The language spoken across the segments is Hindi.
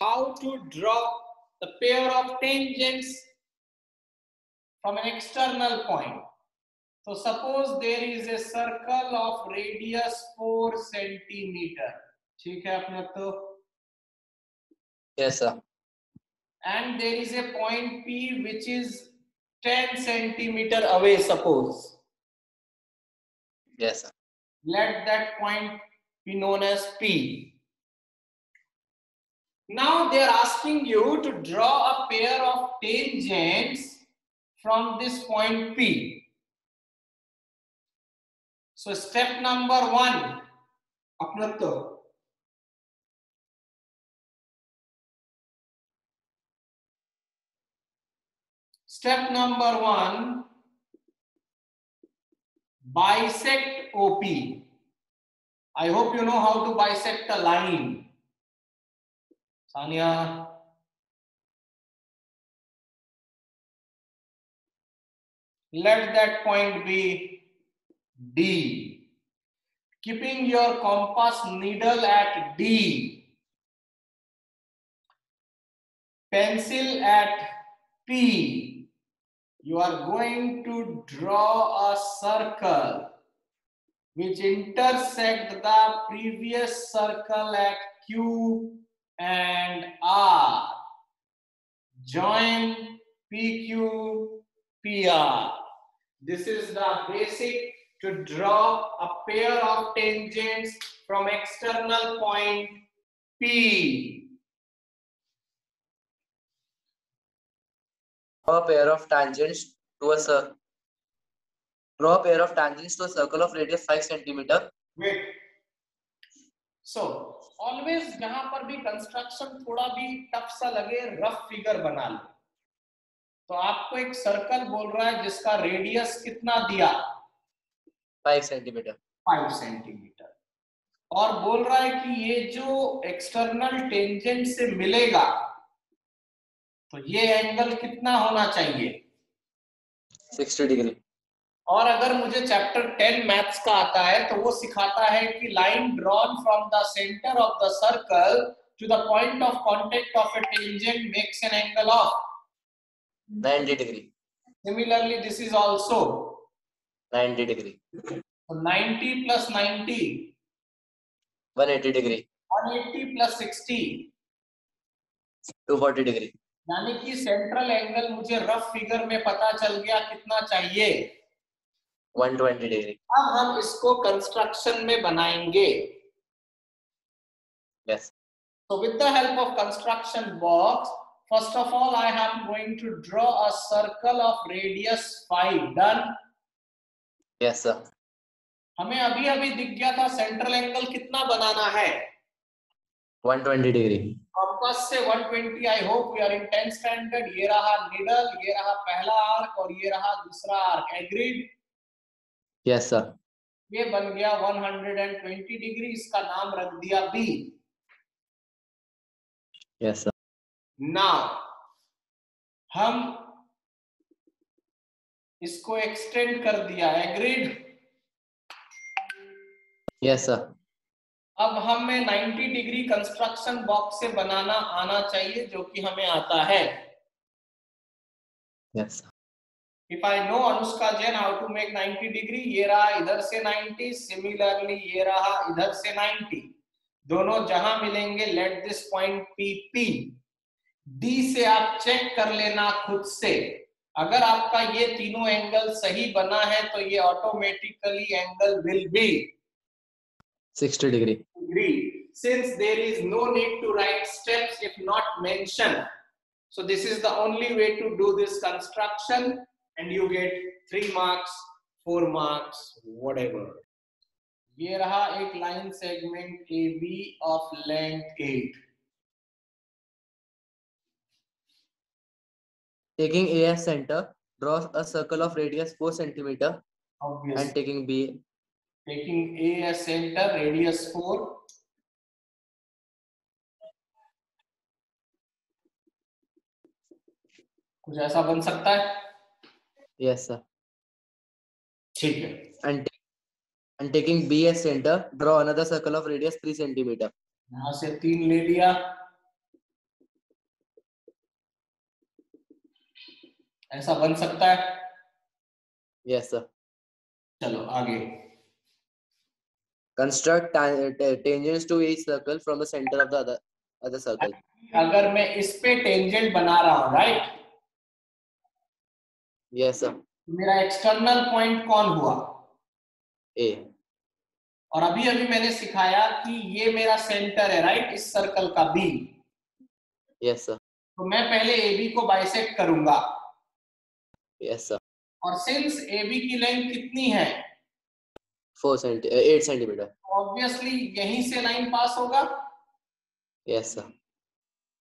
how to draw the pair of tangents from an external point. So suppose there is a circle of radius 4 centimeter. ठीक है अपना तो? Yes, sir. And there is a point P which is 10 centimeter away, suppose. Yes, sir. Let that point be known as P. Now they are asking you to draw a pair of tangents from this point P. So step number 1, अपना तो step number 1, bisect OP. I hope you know how to bisect a line. Sania. Let that point be D. Keeping your compass needle at D. Pencil at P. You are going to draw a circle which intersect the previous circle at Q and R. Join PQ, PR. This is the basic to draw a pair of tangents from external point P. Draw a pair of tangents to a circle. Draw a pair of tangents to a circle of radius 5 centimeter. Wait. So always जहां पर भी कंस्ट्रक्शन थोड़ा भी टफ सा लगे, रफ फिगर बना लो. तो आपको एक सर्कल बोल रहा है जिसका रेडियस कितना दिया? 5 सेंटीमीटर. 5 सेंटीमीटर. और बोल रहा है कि ये जो एक्सटर्नल टेंजेंट से मिलेगा तो ये एंगल कितना होना चाहिए? 60 डिग्री. और अगर मुझे चैप्टर 10 मैथ्स का आता है तो वो सिखाता है कि line drawn from the centre of the circle to the point of contact of a tangent makes an angle of 90 degree. Similarly, this is also 90 degree. So 90 plus 90, 180 degree. 180 plus 60, 240 degree. यानी कि सेंट्रल एंगल मुझे रफ फिगर में पता चल गया कितना चाहिए? 120 डिग्री. अब हम इसको कंस्ट्रक्शन में बनाएंगे. Yes. So with the help of construction box, first of all I am going to draw a circle of radius 5. Done? Yes, sir. हमें अभी अभी दिख गया था सेंट्रल एंगल कितना बनाना है? 120 डिग्री. कंपास से 120. I hope we are in 10th standard. ये रहा निडल, ये रहा पहला आर्क और ये रहा दूसरा आर्क. एग्रीड? Yes sir. ये बन गया 120 डिग्री. इसका नाम रख दिया बी. Yes sir. नाउ हम इसको एक्सटेंड कर दिया. एग्रीड? Yes sir. अब हमें 90 डिग्री कंस्ट्रक्शन बॉक्स से बनाना आना चाहिए जो कि हमें आता है. Yes sir. If I know Anushka Jain how to make 90 degree, ये रहा इधर से 90, सिमिलरली ये रहा इधर से 90. दोनों जहां मिलेंगे late this point P P. D से आप चेक कर लेना खुद से. अगर आपका ये तीनों एंगल सही बना है तो ये automatically angle will be 60 degree. Since there is no need to write steps if not mentioned, so this is the only way to do this construction and you get 3 marks, 4 marks, whatever. ये रहा एक line segment AB of length 8. Taking A as center, draw a circle of radius 4 centimeter. Obviously. And taking B. Taking A as center, radius 4. कुछ ऐसा बन सकता है? Yes sir. ठीक है. And taking B as center, draw another circle of radius 3 centimeter. यहाँ से 3 ले लिया. ऐसा बन सकता है? Yes, sir. चलो आगे। Construct tangents to each circle from the center of the other circle. अगर मैं इस पे टेंजेंट बना रहा हूं, राइट, Yes, sir. तो मेरा एक्सटर्नल पॉइंट कौन हुआ? A. और अभी अभी मैंने सिखाया कि ये मेरा सेंटर है, राइट, इस सर्कल का बी। Yes, sir. तो मैं पहले ए बी को बाइसेक्ट करूंगा। Yes, sir. और सिंस ए बी की लेंथ कितनी है? 8 centimeter. ऑब्वियसली यहीं से लाइन पास होगा। Yes, sir.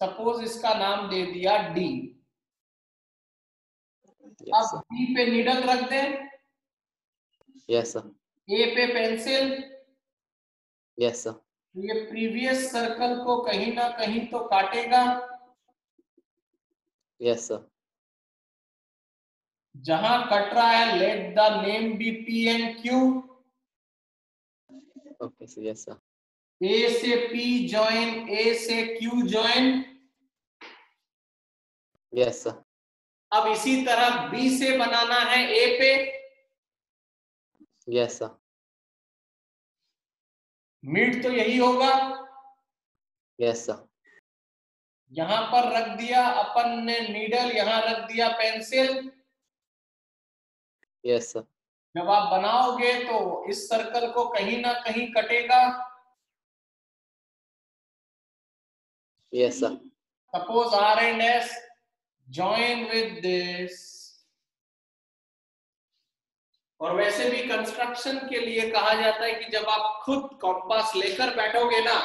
सपोज इसका नाम दे दिया डी। Yes, अब sir. डी पे नीडल रख दें, Yes, sir. ए पे पेंसिल। Yes, sir. ये प्रीवियस सर्कल को कहीं ना कहीं तो काटेगा। Yes, sir. जहां कट रहा है, let the name B P and Q. Okay, sir. Yes, sir. A से पी ज्वाइन, ए से क्यू ज्वाइन। Yes, sir. अब इसी तरह बी से बनाना है ए पे। Yes, sir. मिड तो यही होगा। Yes, sir. यहां पर रख दिया अपन ने नीडल, यहां रख दिया पेंसिल। Yes, sir. जब आप बनाओगे तो इस सर्कल को कहीं ना कहीं कटेगा। Yes, sir. Suppose R and S join with this. और वैसे भी कंस्ट्रक्शन के लिए कहा जाता है कि जब आप खुद कॉम्पास लेकर बैठोगे ना,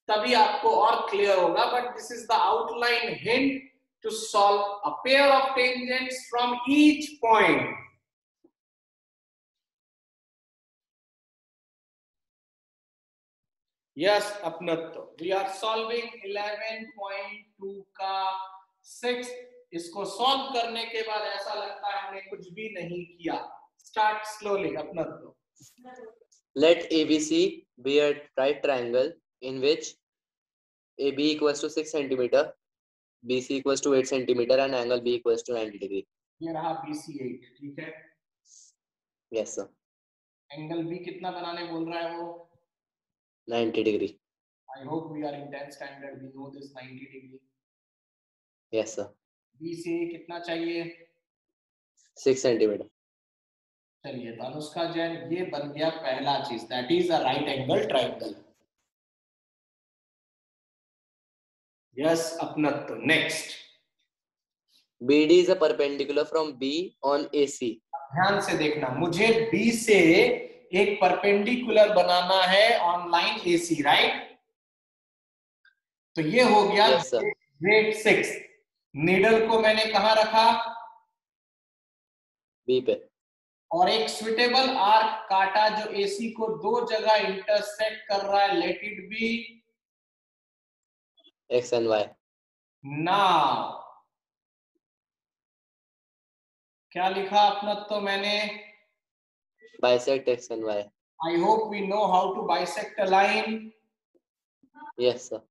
तभी आपको और क्लियर होगा। But this is the outline hint to solve a pair of tangents from each point. Yes Apnatva, we are solving 11.2 का 6। इसको सॉल्व करने के बाद ऐसा लगता है हमने कुछ भी नहीं किया। स्टार्ट स्लोली अपनत्व। Let ABC be a right triangle in which AB equals to 6 centimeter, BC equals to 8 centimeter, and angle B equals to 90 degree. ये रहा BC8, ठीक है। Yes, sir. एंगल बी कितना बनाने बोल रहा है वो? 90 degree. I hope we are in 10th standard, we know this 90 degree. Yes, sir. B से कितना चाहिए? 6 centimeter. चलिए, तो अनुष्का जैन, ये बन गया पहला चीज, that is a right angle triangle. Yes अपनत्व। Next, BD is a perpendicular from B on AC. ध्यान से देखना, मुझे बी से एक परपेंडिकुलर बनाना है ऑन लाइन AC, राइट। तो ये हो गया Yes, sir. ग्रेड 6। नीडल को मैंने कहां रखा? B पे. और एक स्विटेबल आर्क काटा जो AC को दो जगह इंटरसेक्ट कर रहा है, let it be X and Y. Now. क्या लिखा अपना? तो मैंने Bisect X and Y. I hope we know how to bisect a line. Yes, sir.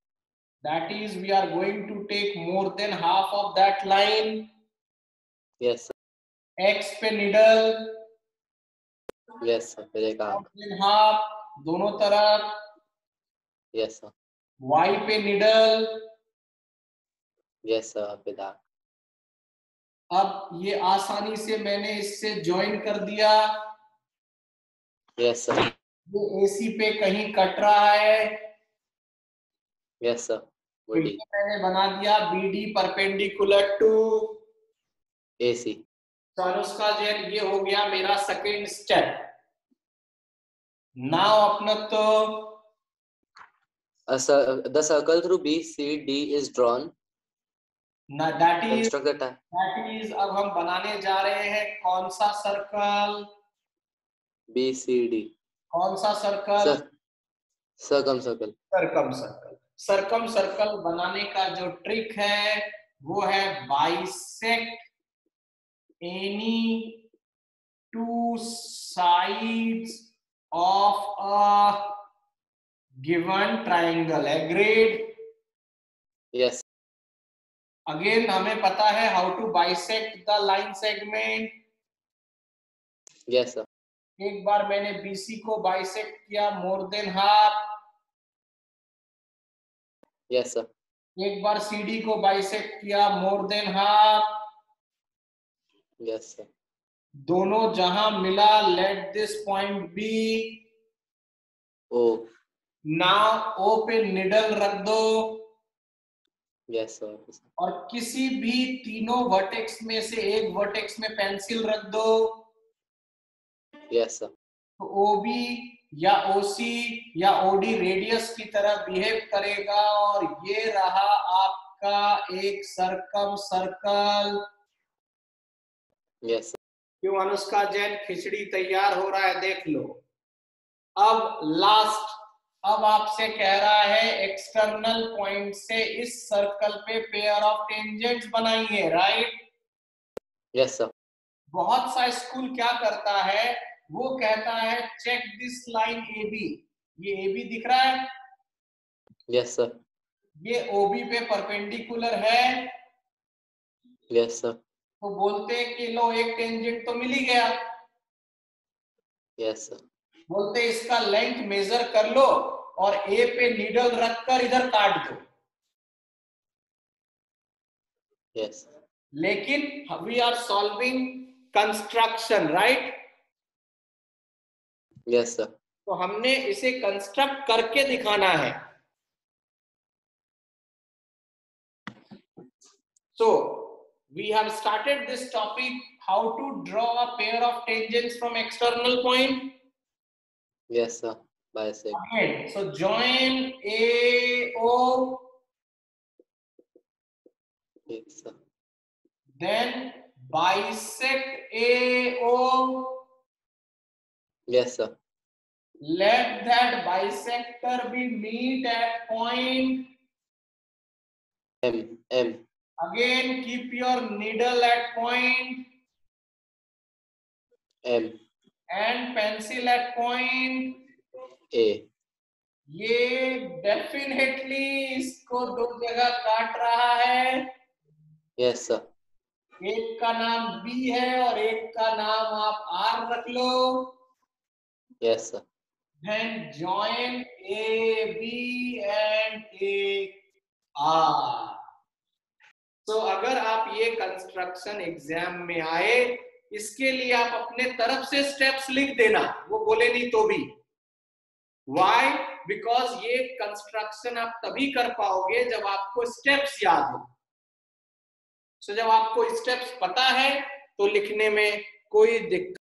That is, we are going to take more than half of that line. Yes, sir. X पे निडल, Yes, sir. फिर एक arc. हाफ दोनों तरफ। Yes, sir. Y पे निडल। Yes, sir. फिर arc. अब ये आसानी से मैंने इससे ज्वाइन कर दिया। Yes, sir. ये AC पे कहीं कट रहा है। Yes, sir. तो ये मैंने बना दिया BD परपेंडिकुलर टू AC. तो अनुष्का जैन, ये हो गया मेरा सेकेंड स्टेप। नाउ अपना तो The circle through BCD is drawn. ना that Construct the time. Is अब हम बनाने जा रहे हैं कौन सा सर्कल? BCD. कौन सा circle? Sir. Circumcircle. Circumcircle. Circumcircle बनाने का जो ट्रिक है वो है bisect any two sides of a given triangle. Agreed? Yes. Again हमें पता है how to bisect the line segment. Yes, sir. एक बार मैंने BC को बाइसेक्ट किया more than half. Yes, sir. एक बार CD को बाइसेक्ट किया more than half. Yes, sir. दोनों जहां मिला let this point B. O. Now O पे निडल रख दो. Yes, sir. और किसी भी तीनों वर्टेक्स में से एक वर्टेक्स में पेंसिल रख दो. Yes, sir. तो OB या OC या OD रेडियस की तरह बिहेव करेगा और ये रहा आपका एक सर्कम सर्कल. Yes, sir. क्यों अनुष्का जैन, खिचड़ी तैयार हो रहा है, देख लो. अब लास्ट, अब आपसे कह रहा है एक्सटर्नल पॉइंट से इस सर्कल पे पेयर ऑफ टेंजेंट्स बनाइए, राइट? Yes, sir. बहुत सा स्कूल क्या करता है, वो कहता है चेक दिस लाइन AB. ये AB दिख रहा है? Yes, sir. ये OB पे परपेंडिकुलर है. Yes, sir. तो बोलते हैं कि लो एक टेंजेंट तो मिल ही गया. Yes, sir. बोलते इसका लेंथ मेजर कर लो और A पे नीडल रखकर इधर काट दो. Yes. लेकिन we are solving construction, right? Yes, sir. तो हमने इसे कंस्ट्रक्ट करके दिखाना है. So we have started this topic, how to draw a pair of tangents from external point. Yes, sir. Bisect. Okay, so join AO, Yes, sir. then bisect AO. Yes, sir. Let that bisector be meet at point. M. M. Again, keep your needle at point M. and pencil at point. A. ये डेफिनेटली इसको दो जगह काट रहा है. Yes, sir. एक का नाम B है और एक का नाम आप R रख लो. Yes, sir. Then join AB and AR. तो अगर आप ये कंस्ट्रक्शन एग्जाम में आए, इसके लिए आप अपने तरफ से स्टेप्स लिख देना, वो बोले नहीं तो भी. Why? Because ये कंस्ट्रक्शन आप तभी कर पाओगे जब आपको स्टेप्स याद हो. So जब आपको स्टेप्स पता है तो लिखने में कोई दिक्कत